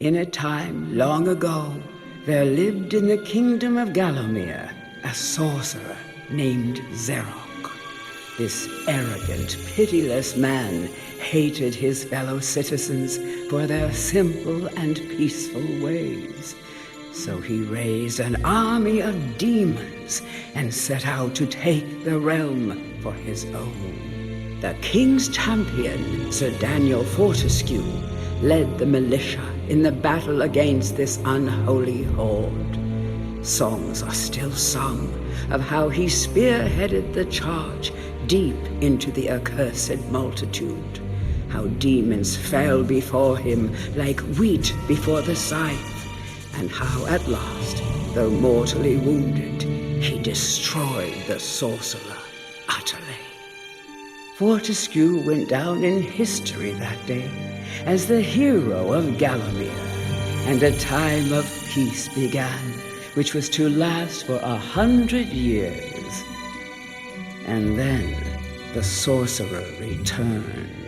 In a time long ago, there lived in the kingdom of Gallowmere a sorcerer named Zerok. This arrogant, pitiless man hated his fellow citizens for their simple and peaceful ways. So he raised an army of demons and set out to take the realm for his own. The king's champion, Sir Daniel Fortescue, led the militia in the battle against this unholy horde. Songs are still sung of how he spearheaded the charge deep into the accursed multitude, how demons fell before him like wheat before the scythe, and how at last, though mortally wounded, he destroyed the sorcerer utterly. Fortescue went down in history that day as the hero of Gallowmere, and a time of peace began, which was to last for 100 years. And then the sorcerer returned.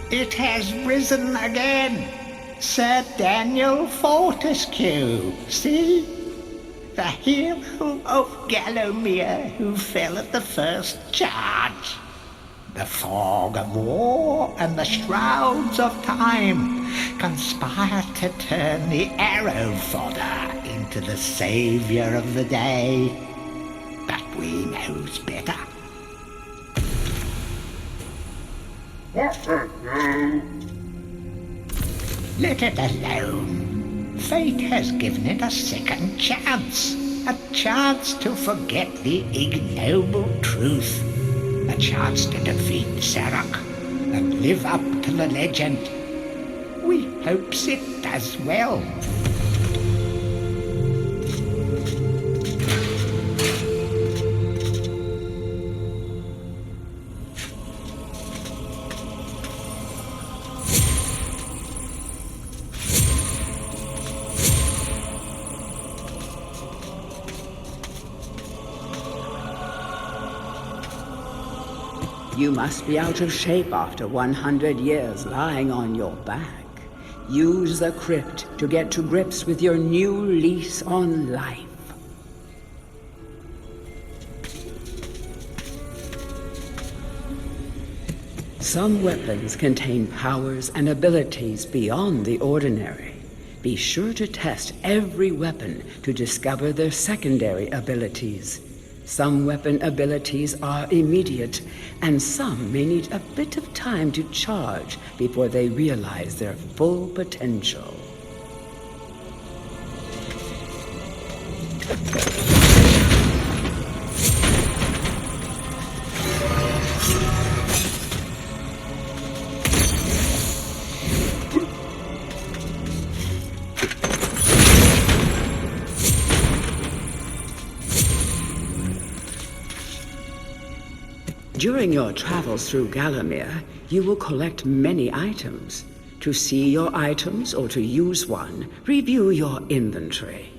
It has risen again. Sir Daniel Fortescue, see? The hero of Gallowmere who fell at the first charge. The fog of war and the shrouds of time conspire to turn the arrow fodder into the saviour of the day. But we knows better. Let it alone. Fate has given it a second chance. A chance to forget the ignoble truth. A chance to defeat Zarok and live up to the legend. We hopes it does well. You must be out of shape after 100 years lying on your back. Use the crypt to get to grips with your new lease on life. Some weapons contain powers and abilities beyond the ordinary. Be sure to test every weapon to discover their secondary abilities. Some weapon abilities are immediate, and some may need a bit of time to charge before they realize their full potential. During your travels through Gallowmere, you will collect many items. To see your items or to use one, review your inventory.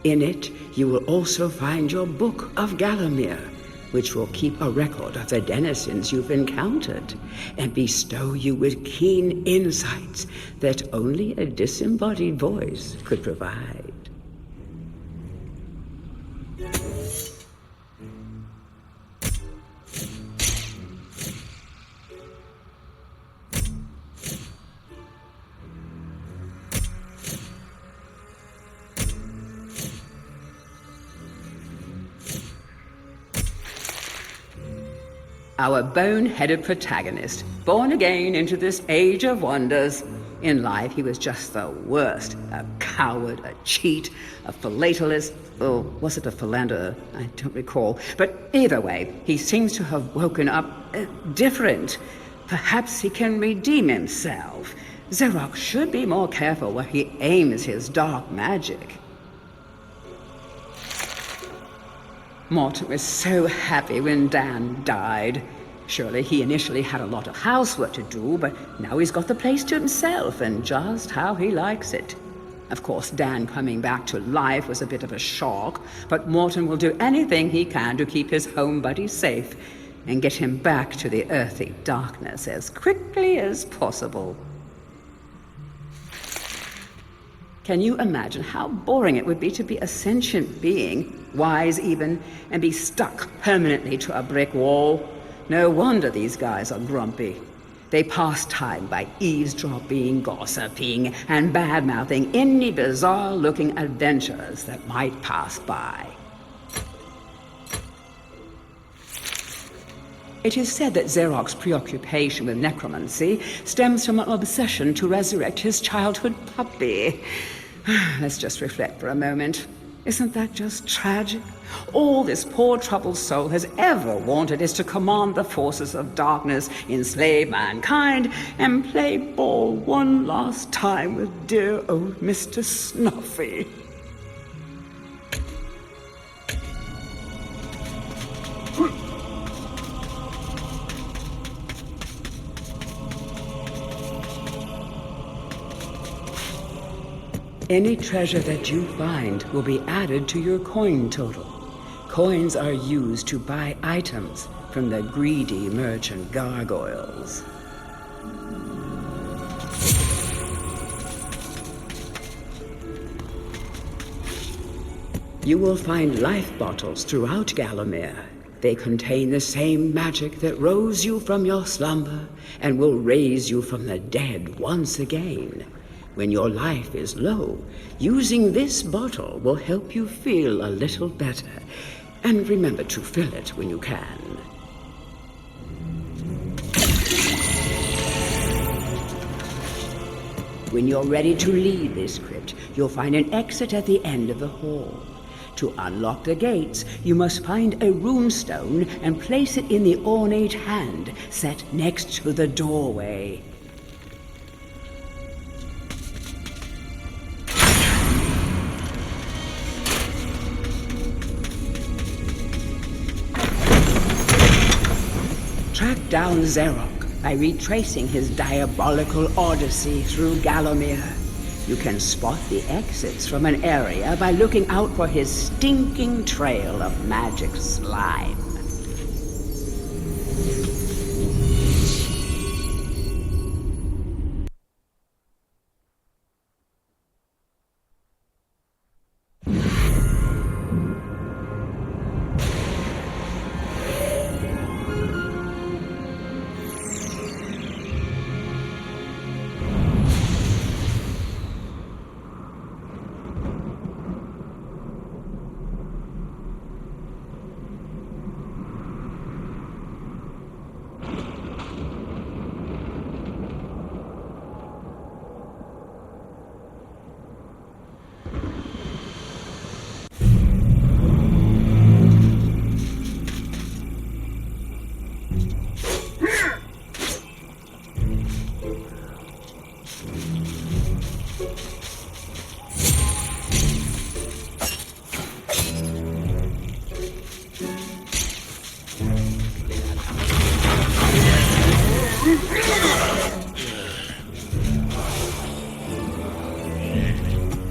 In it, you will also find your Book of Gallowmere, which will keep a record of the denizens you've encountered and bestow you with keen insights that only a disembodied voice could provide. Our bone-headed protagonist, born again into this age of wonders. In life, he was just the worst. A coward, a cheat, a philatelist, or was it a philanderer? I don't recall. But either way, he seems to have woken up different. Perhaps he can redeem himself. Zarok should be more careful where he aims his dark magic. Morton was so happy when Dan died. Surely he initially had a lot of housework to do, but now he's got the place to himself and just how he likes it. Of course, Dan coming back to life was a bit of a shock, but Morton will do anything he can to keep his home buddy safe. and get him back to the earthly darkness as quickly as possible. Can you imagine how boring it would be to be a sentient being, wise even, and be stuck permanently to a brick wall? No wonder these guys are grumpy. They pass time by eavesdropping, gossiping, and bad-mouthing any bizarre-looking adventurers that might pass by. It is said that Xeroc's preoccupation with necromancy stems from an obsession to resurrect his childhood puppy. Let's just reflect for a moment. Isn't that just tragic? All this poor troubled soul has ever wanted is to command the forces of darkness, enslave mankind, and play ball one last time with dear old Mr. Snuffy. Any treasure that you find will be added to your coin total. Coins are used to buy items from the greedy merchant gargoyles. You will find life bottles throughout Gallowmere. They contain the same magic that rose you from your slumber and will raise you from the dead once again. When your life is low, using this bottle will help you feel a little better. And remember to fill it when you can. When you're ready to leave this crypt, you'll find an exit at the end of the hall. To unlock the gates, you must find a runestone and place it in the ornate hand set next to the doorway. Track down Xeroc by retracing his diabolical odyssey through Gallowmere. You can spot the exits from an area by looking out for his stinking trail of magic slime.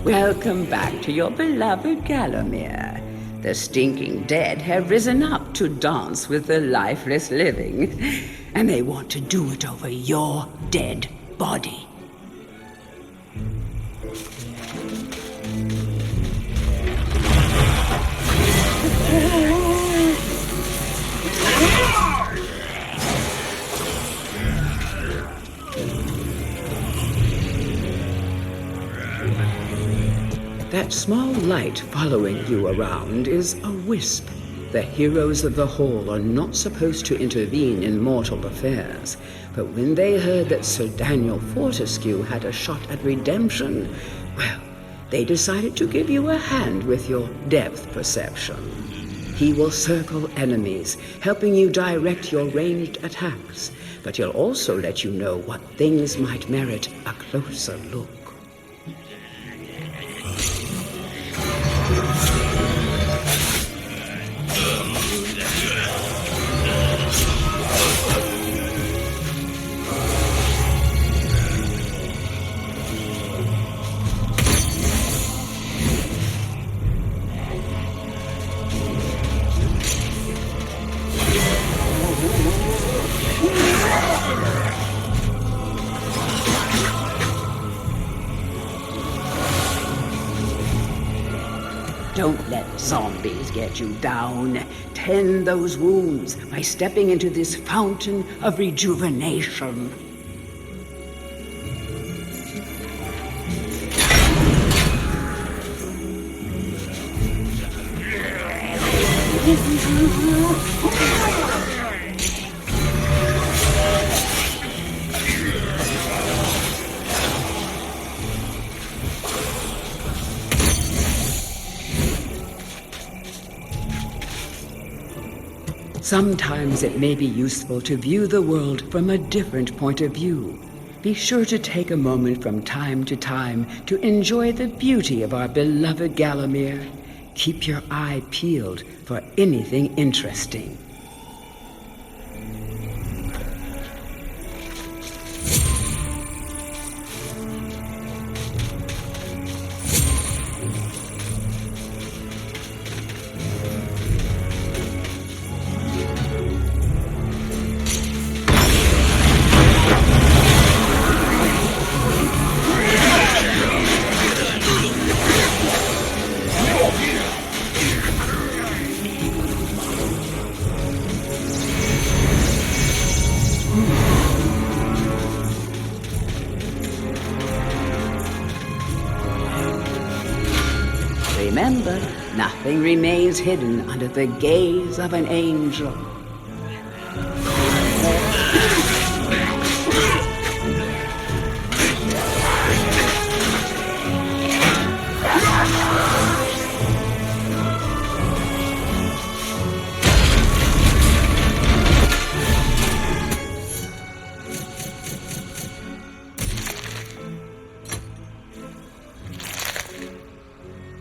Welcome back to your beloved Gallowmere. The stinking dead have risen up to dance with the lifeless living, and they want to do it over your dead body. That small light following you around is a wisp. The heroes of the Hall are not supposed to intervene in mortal affairs, but when they heard that Sir Daniel Fortescue had a shot at redemption, well, they decided to give you a hand with your depth perception. He will circle enemies, helping you direct your ranged attacks, but he'll also let you know what things might merit a closer look. Don't let zombies get you down. Tend those wounds by stepping into this fountain of rejuvenation. Sometimes it may be useful to view the world from a different point of view. Be sure to take a moment from time to time to enjoy the beauty of our beloved Gallowmere. Keep your eye peeled for anything interesting. Remember, nothing remains hidden under the gaze of an angel.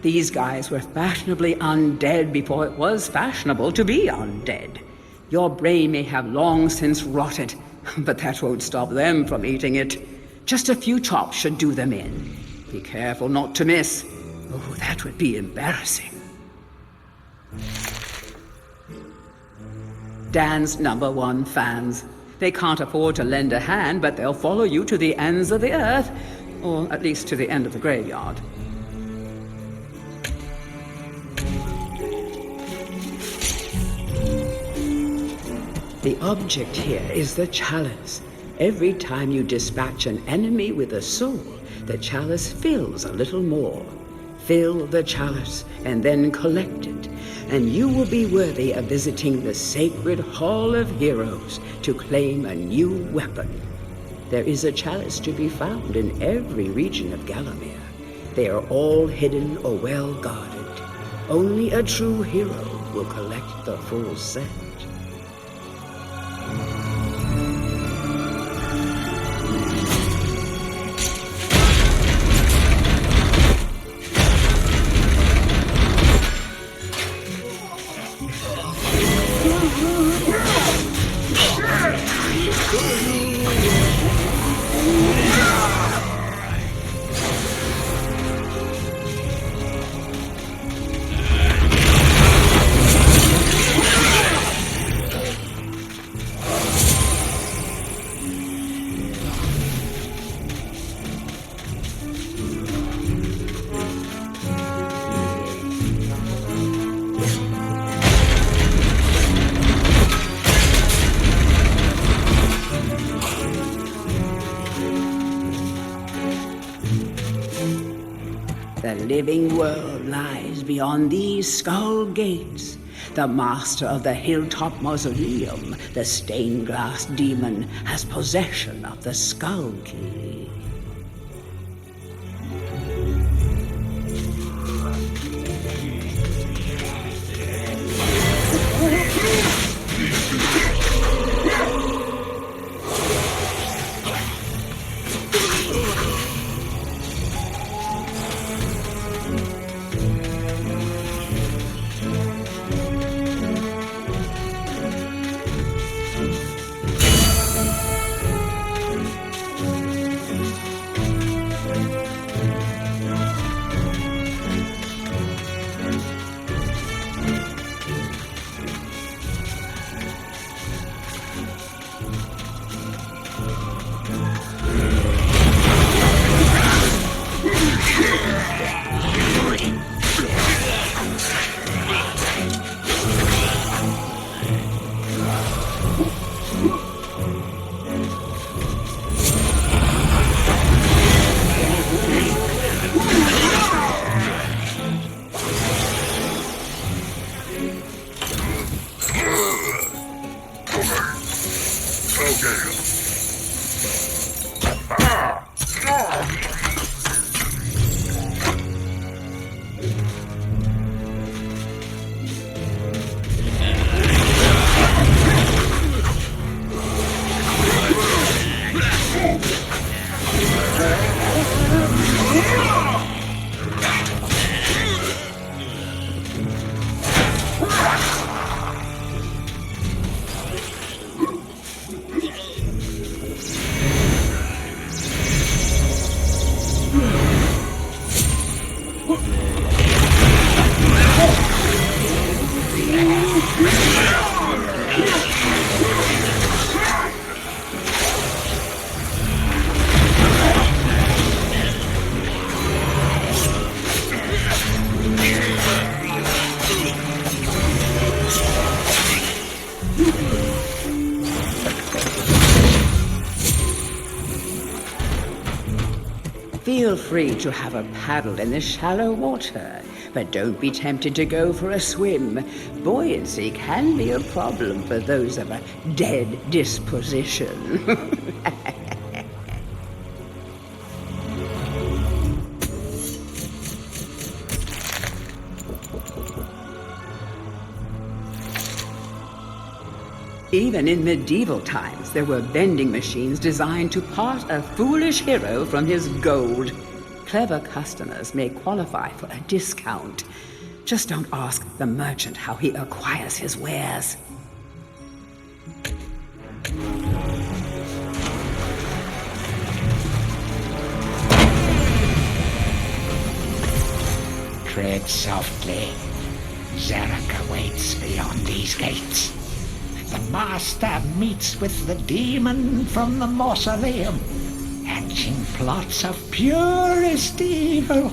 These guys were fashionably undead before it was fashionable to be undead. Your brain may have long since rotted, but that won't stop them from eating it. Just a few chops should do them in. Be careful not to miss. Oh, that would be embarrassing. Dan's #1 fans. They can't afford to lend a hand, but they'll follow you to the ends of the earth, or at least to the end of the graveyard. The object here is the chalice. Every time you dispatch an enemy with a soul, the chalice fills a little more. Fill the chalice and then collect it, and you will be worthy of visiting the sacred Hall of Heroes to claim a new weapon. There is a chalice to be found in every region of Gallowmere. They are all hidden or well guarded. Only a true hero will collect the full set. The living world lies beyond these skull gates. The master of the Hilltop Mausoleum, the stained glass demon, has possession of the skull key. Feel free to have a paddle in the shallow water, but don't be tempted to go for a swim. Buoyancy can be a problem for those of a dead disposition. Even in medieval times, there were vending machines designed to part a foolish hero from his gold. Clever customers may qualify for a discount. Just don't ask the merchant how he acquires his wares. Tread softly. Zarok awaits beyond these gates. The master meets with the demon from the Mausoleum, hatching plots of purest evil.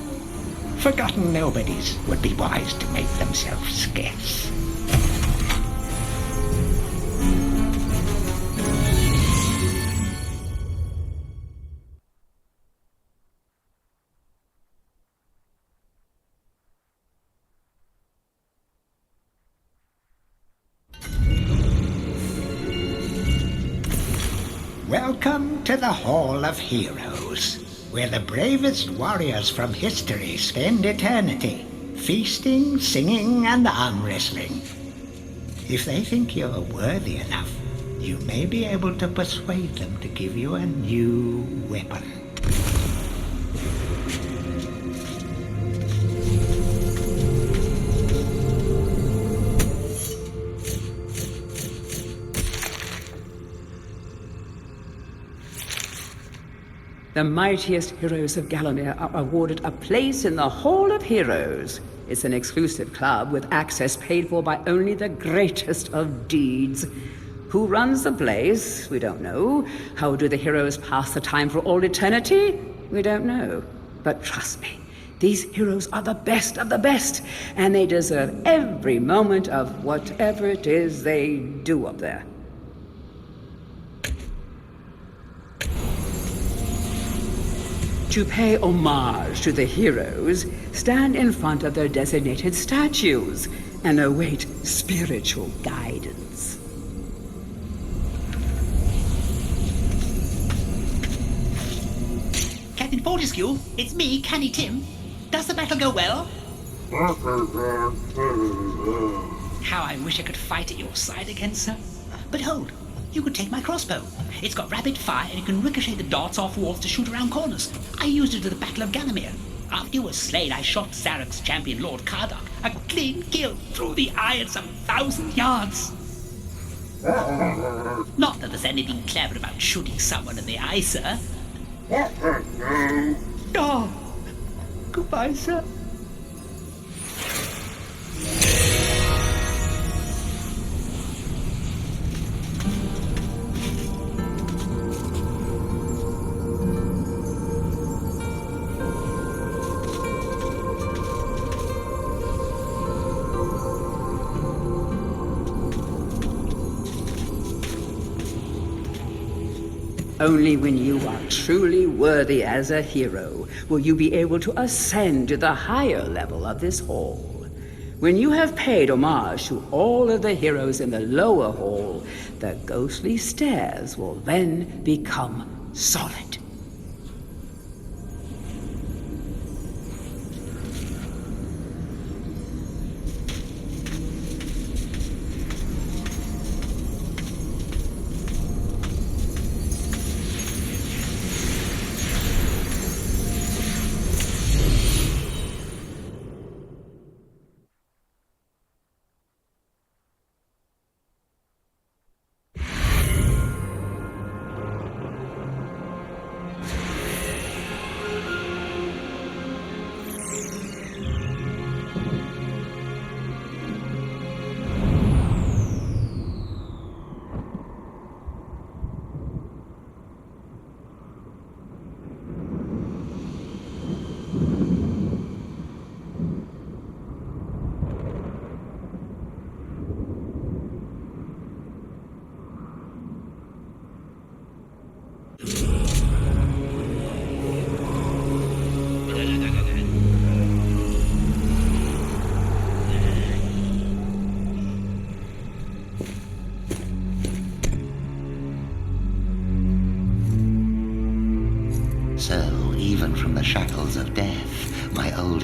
Forgotten nobodies would be wise to make themselves scarce. Welcome to the Hall of Heroes, where the bravest warriors from history spend eternity, feasting, singing, and arm wrestling. If they think you're worthy enough, you may be able to persuade them to give you a new weapon. The mightiest heroes of Gallowmere are awarded a place in the Hall of Heroes. It's an exclusive club with access paid for by only the greatest of deeds. Who runs the place? We don't know. How do the heroes pass the time for all eternity? We don't know. But trust me, these heroes are the best of the best, and they deserve every moment of whatever it is they do up there. To pay homage to the heroes, stand in front of their designated statues and await spiritual guidance. Captain Fortescue, it's me, Canny Tim. Does the battle go well? How I wish I could fight at your side again, sir. But hold, you could take my crossbow. It's got rapid fire and it can ricochet the darts off walls to shoot around corners. I used it at the Battle of Gallowmere. After you were slain, I shot Zarok's champion, Lord Kardok. A clean kill through the eye at some 1,000 yards. Not that there's anything clever about shooting someone in the eye, sir. Oh, goodbye, sir. Only when you are truly worthy as a hero will you be able to ascend to the higher level of this hall. When you have paid homage to all of the heroes in the lower hall, the ghostly stairs will then become solid.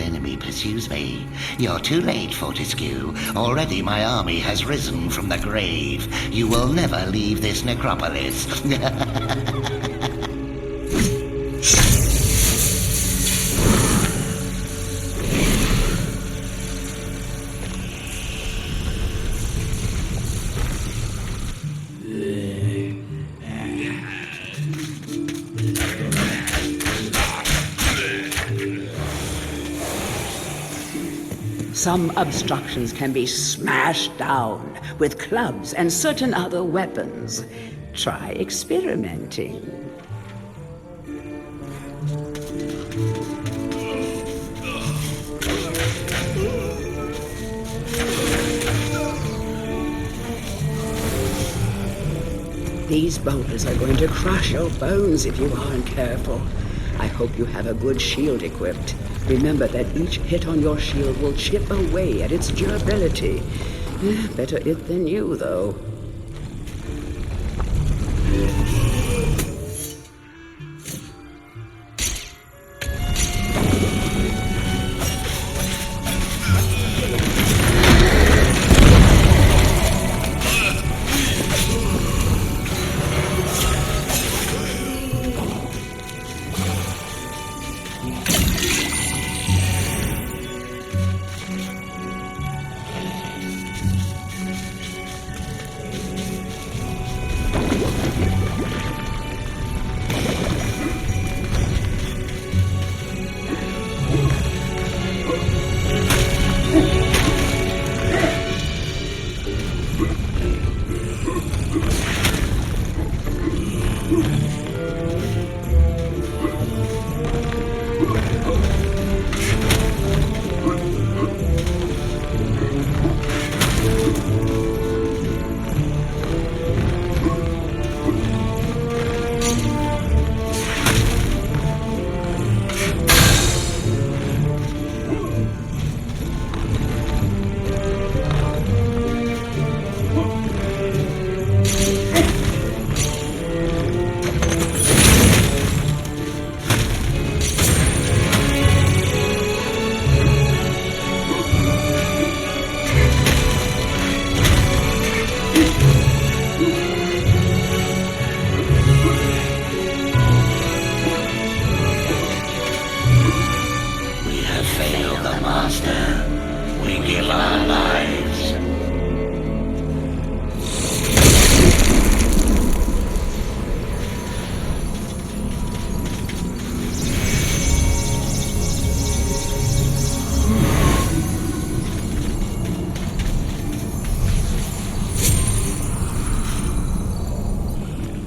enemy pursues me. You're too late, Fortescue. Already my army has risen from the grave. You will never leave this necropolis. Some obstructions can be smashed down with clubs and certain other weapons. Try experimenting. These boulders are going to crush your bones if you aren't careful. I hope you have a good shield equipped. Remember that each hit on your shield will chip away at its durability. Better it than you, though.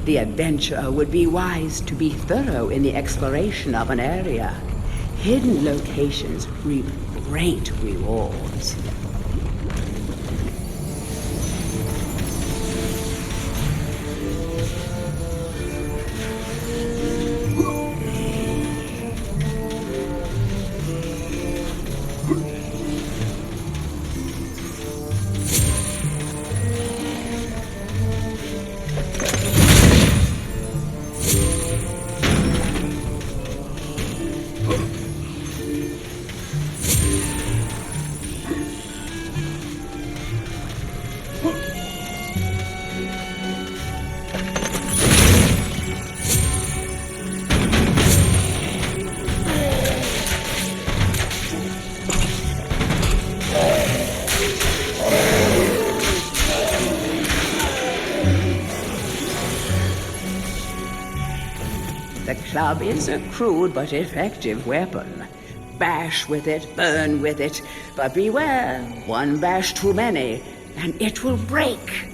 The adventurer would be wise to be thorough in the exploration of an area. Hidden locations reap great rewards. The club is a crude but effective weapon. Bash with it, burn with it, but beware, one bash too many, and it will break.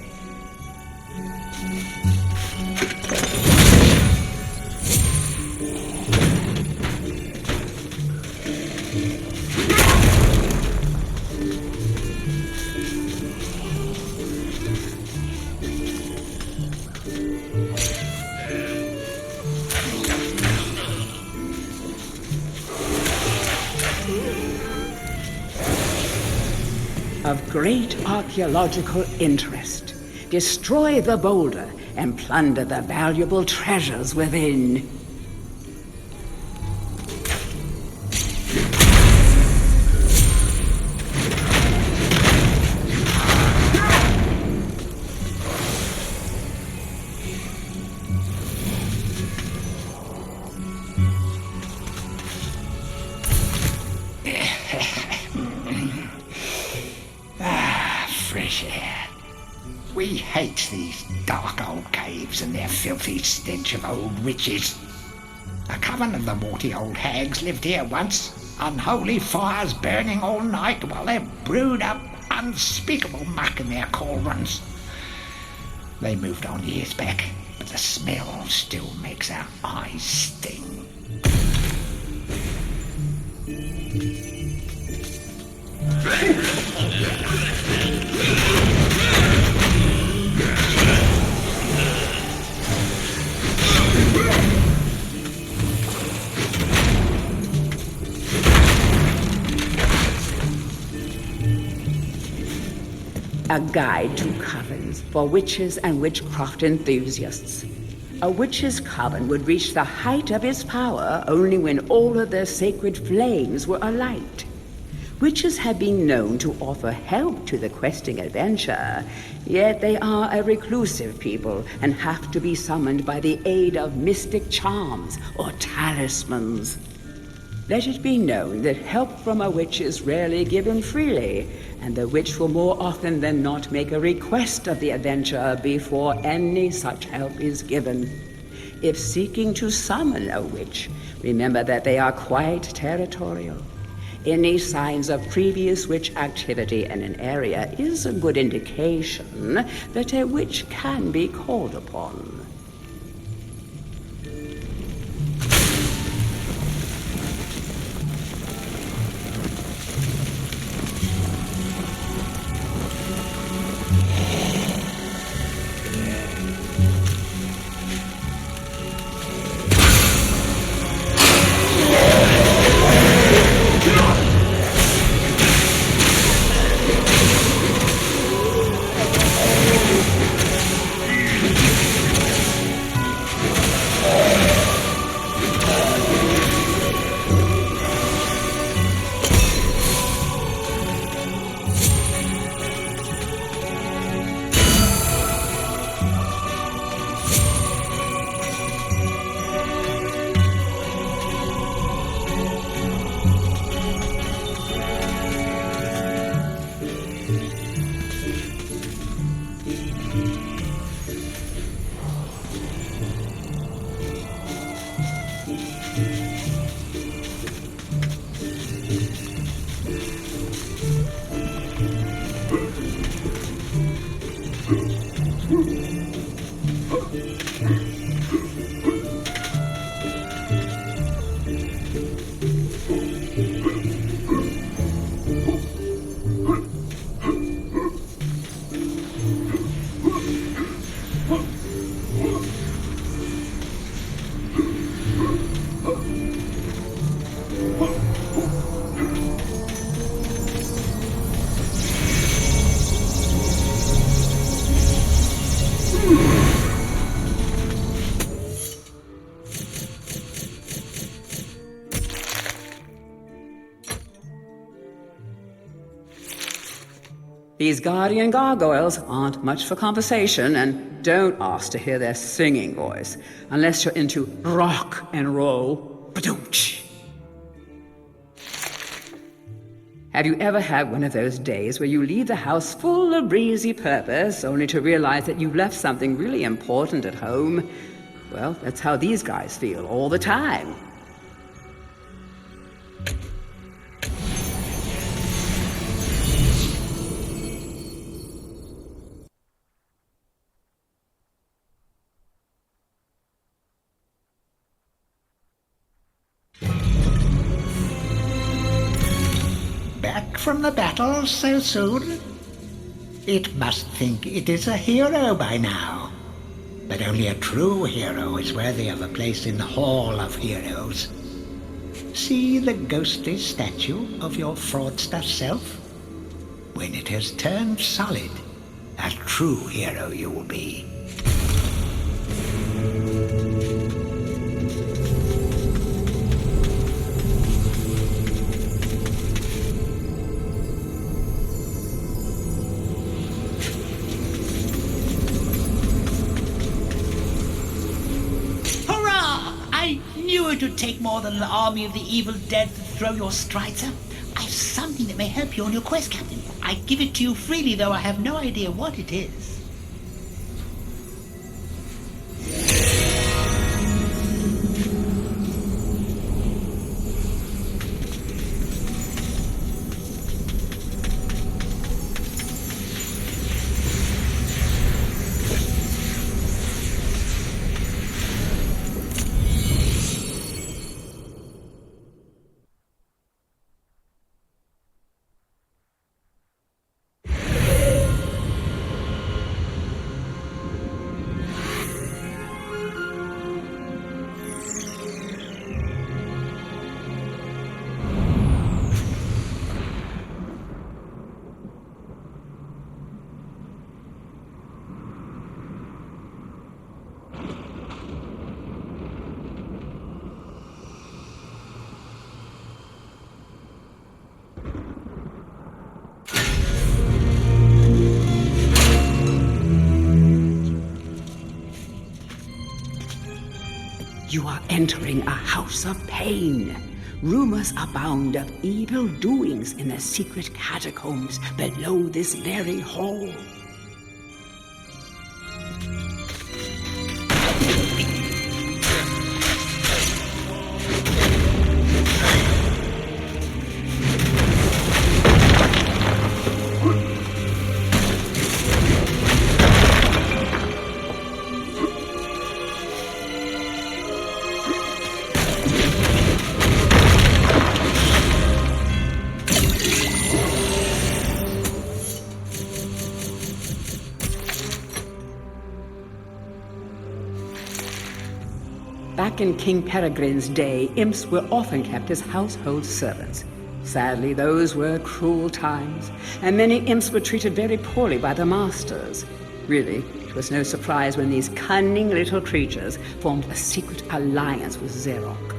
Of great archaeological interest. Destroy the boulder and plunder the valuable treasures within. Fresh air. We hate these dark old caves and their filthy stench of old witches. A coven of the warty old hags lived here once, unholy fires burning all night while they brewed up unspeakable muck in their cauldrons. They moved on years back, but the smell still makes our eyes sting. A guide to covens for witches and witchcraft enthusiasts. A witch's coven would reach the height of its power only when all of their sacred flames were alight. Witches have been known to offer help to the questing adventurer, yet they are a reclusive people and have to be summoned by the aid of mystic charms or talismans. Let it be known that help from a witch is rarely given freely, and the witch will more often than not make a request of the adventurer before any such help is given. If seeking to summon a witch, remember that they are quite territorial. Any signs of previous witch activity in an area is a good indication that a witch can be called upon. These guardian gargoyles aren't much for conversation, and don't ask to hear their singing voice, unless you're into rock and roll. Ba-doom-tsh. Have you ever had one of those days where you leave the house full of breezy purpose, only to realize that you've left something really important at home? Well, that's how these guys feel all the time. Back from the battle so soon? It must think it is a hero by now. But only a true hero is worthy of a place in the Hall of Heroes. See the ghostly statue of your fraudster self? When it has turned solid, a true hero you will be. It would take more than an army of the evil dead to throw your strider. I've something that may help you on your quest, Captain. I give it to you freely, though I have no idea what it is. You are entering a house of pain. Rumors abound of evil doings in the secret catacombs below this very hall. Back in King Peregrine's day, imps were often kept as household servants. Sadly, those were cruel times, and many imps were treated very poorly by the masters. Really, it was no surprise when these cunning little creatures formed a secret alliance with Xeroc.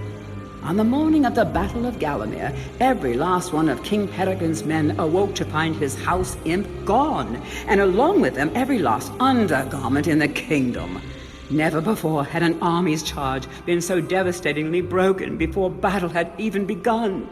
On the morning of the Battle of Gallowmere, every last one of King Peregrine's men awoke to find his house imp gone, and along with them every last undergarment in the kingdom. Never before had an army's charge been so devastatingly broken before battle had even begun.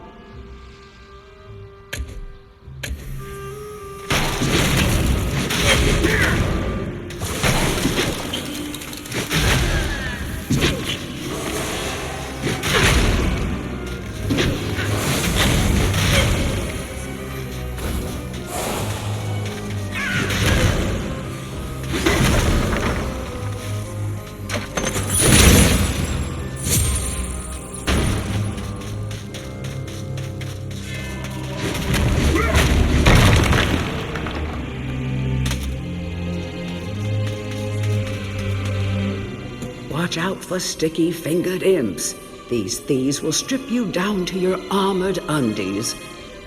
Watch out for sticky-fingered imps. These thieves will strip you down to your armored undies.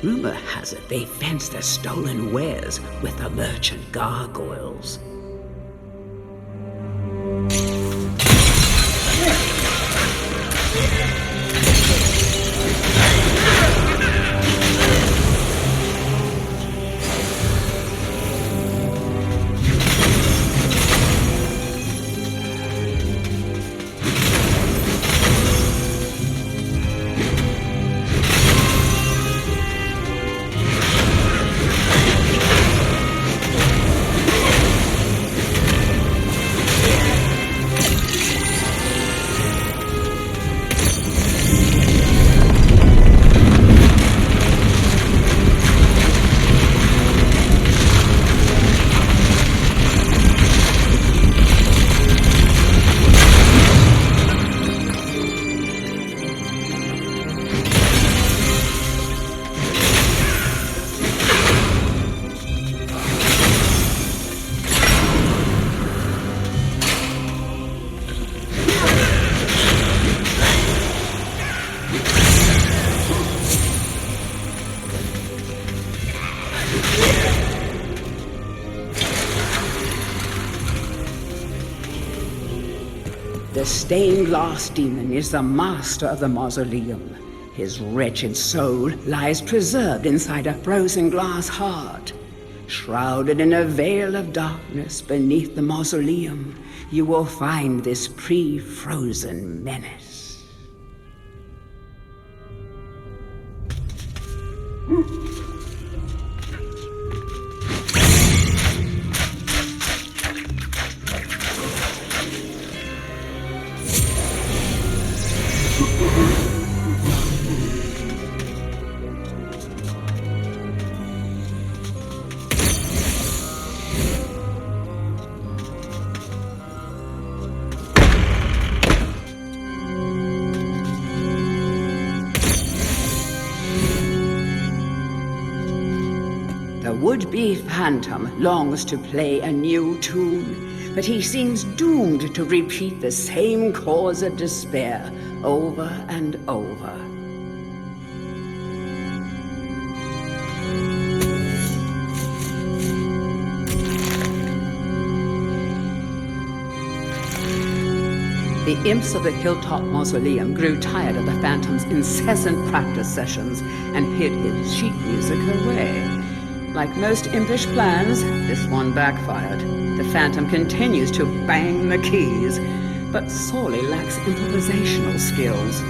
Rumor has it they fence their stolen wares with the merchant gargoyles. The stained glass demon is the master of the Mausoleum. His wretched soul lies preserved inside a frozen glass heart. Shrouded in a veil of darkness beneath the Mausoleum, you will find this pre-frozen menace. The would-be phantom longs to play a new tune, but he seems doomed to repeat the same cause of despair over and over. The imps of the Hilltop Mausoleum grew tired of the Phantom's incessant practice sessions and hid his sheet music away. Like most impish plans, this one backfired. The Phantom continues to bang the keys, but sorely lacks improvisational skills.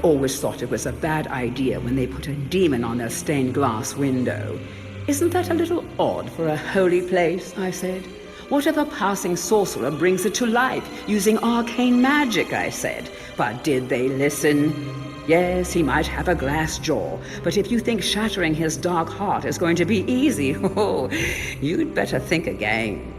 always thought it was a bad idea when they put a demon on their stained glass window. Isn't that a little odd for a holy place? I said. What if a passing sorcerer brings it to life using arcane magic? I said. But did they listen? Yes, he might have a glass jaw, but if you think shattering his dark heart is going to be easy, oh, you'd better think again.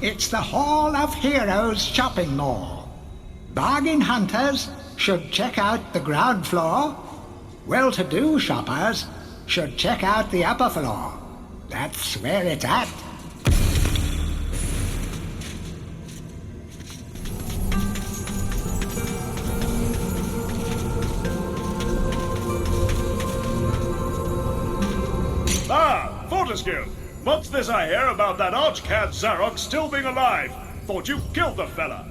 It's the Hall of Heroes shopping mall. Bargain hunters should check out the ground floor. Well-to-do shoppers should check out the upper floor. That's where it's at. Ah, Fortescue! What's this I hear about that archcad Zarok still being alive? Thought you killed the fella.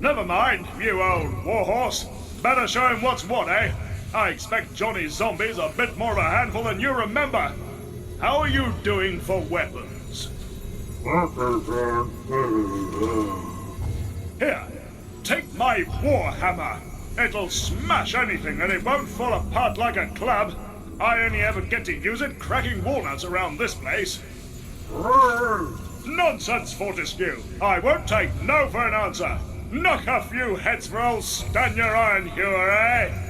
Never mind, you old warhorse. Better show him what's what, eh? I expect Johnny's zombies a bit more of a handful than you remember. How are you doing for weapons? Here, take my warhammer. It'll smash anything and it won't fall apart like a club. I only ever get to use it cracking walnuts around this place. Nonsense, Fortescue. I won't take no for an answer. Knock a few heads for old Stan your iron hewer, eh?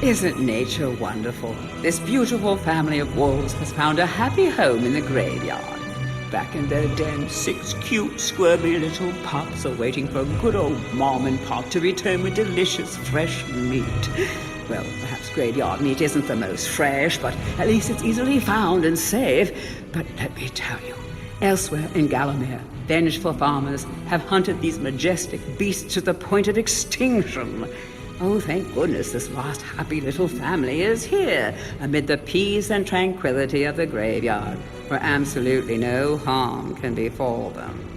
Isn't nature wonderful? This beautiful family of wolves has found a happy home in the graveyard. Back in their den, 6 cute, squirmy little pups are waiting for good old Mom and Pop to return with delicious, fresh meat. Well, perhaps graveyard meat isn't the most fresh, but at least it's easily found and safe. But let me tell you, elsewhere in Gallowmere, vengeful farmers have hunted these majestic beasts to the point of extinction. Oh, thank goodness this last happy little family is here, amid the peace and tranquility of the graveyard, where absolutely no harm can befall them.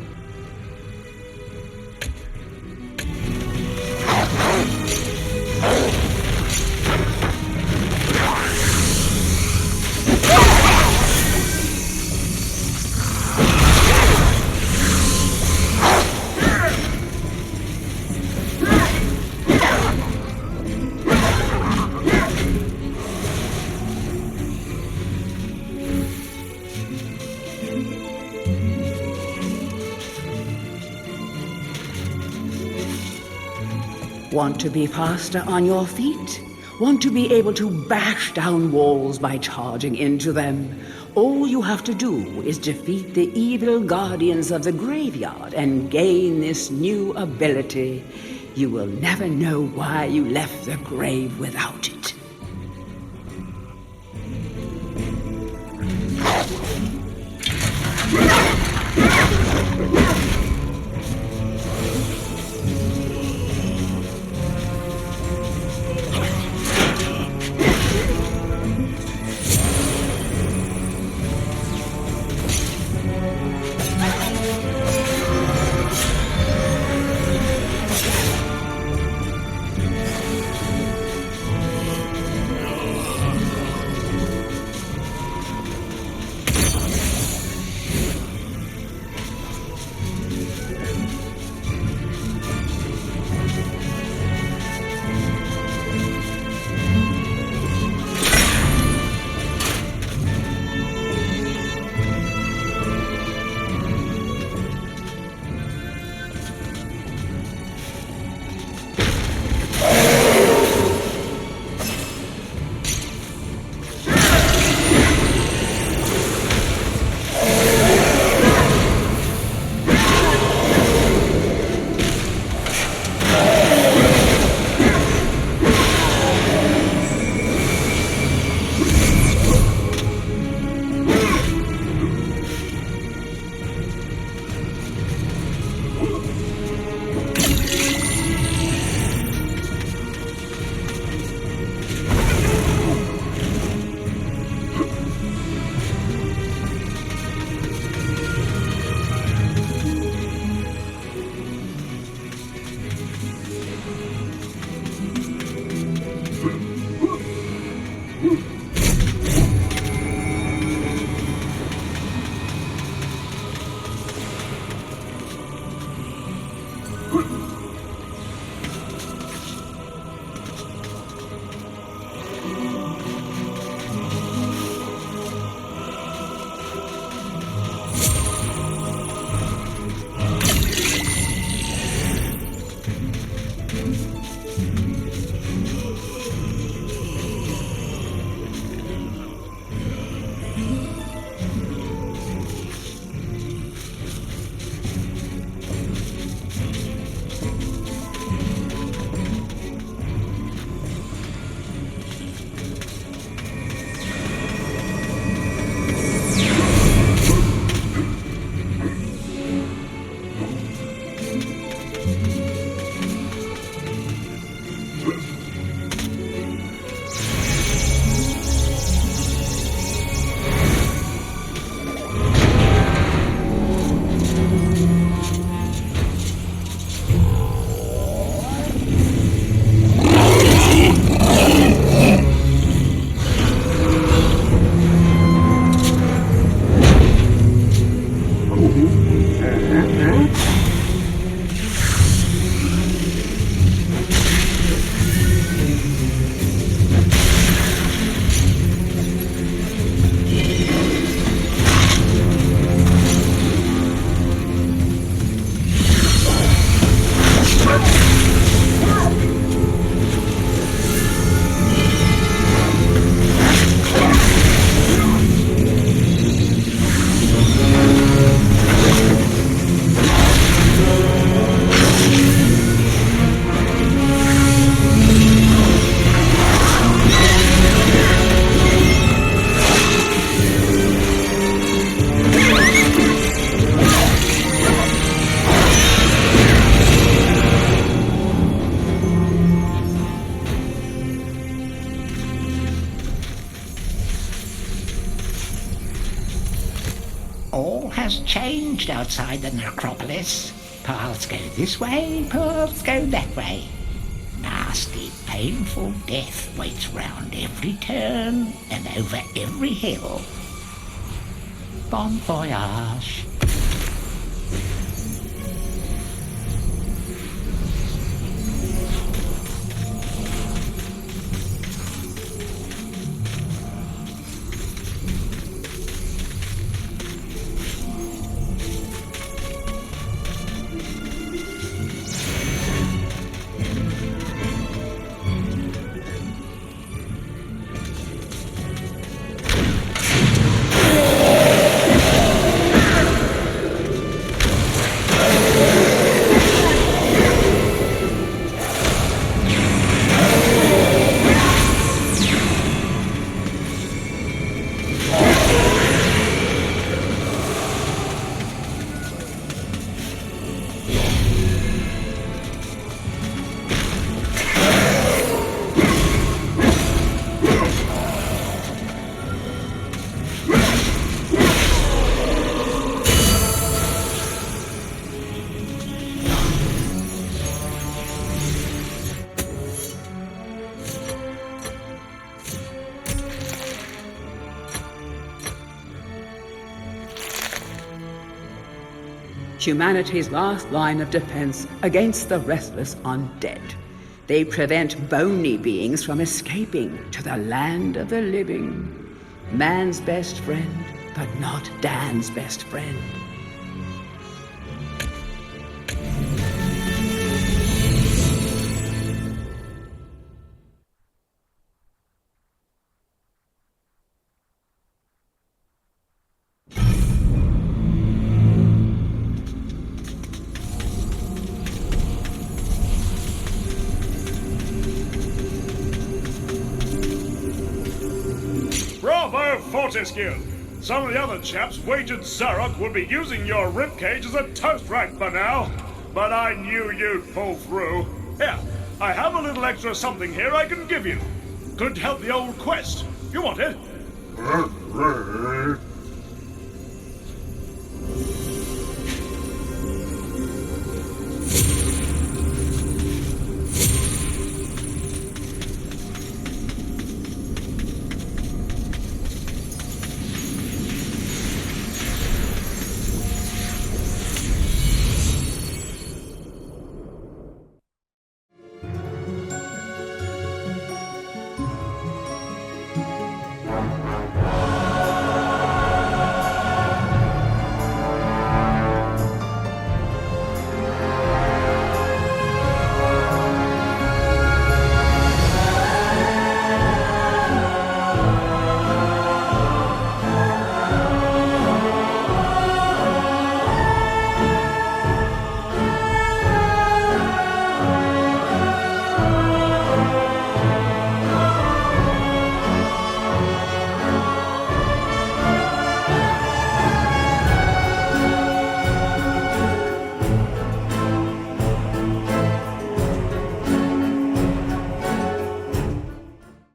Want to be faster on your feet? Want to be able to bash down walls by charging into them? All you have to do is defeat the evil guardians of the graveyard and gain this new ability. You will never know why you left the grave without it. All has changed outside the necropolis. Paths go this way, paths go that way. Nasty, painful death waits round every turn and over every hill. Bon voyage. Humanity's last line of defense against the restless undead. They prevent bony beings from escaping to the land of the living. Man's best friend, but not Dan's best friend. Bravo, Fortescue! Some of the other chaps wagered Zarok would be using your ribcage as a toast rack for now. But I knew you'd pull through. Here, I have a little extra something here I can give you. Could help the old quest. You want it?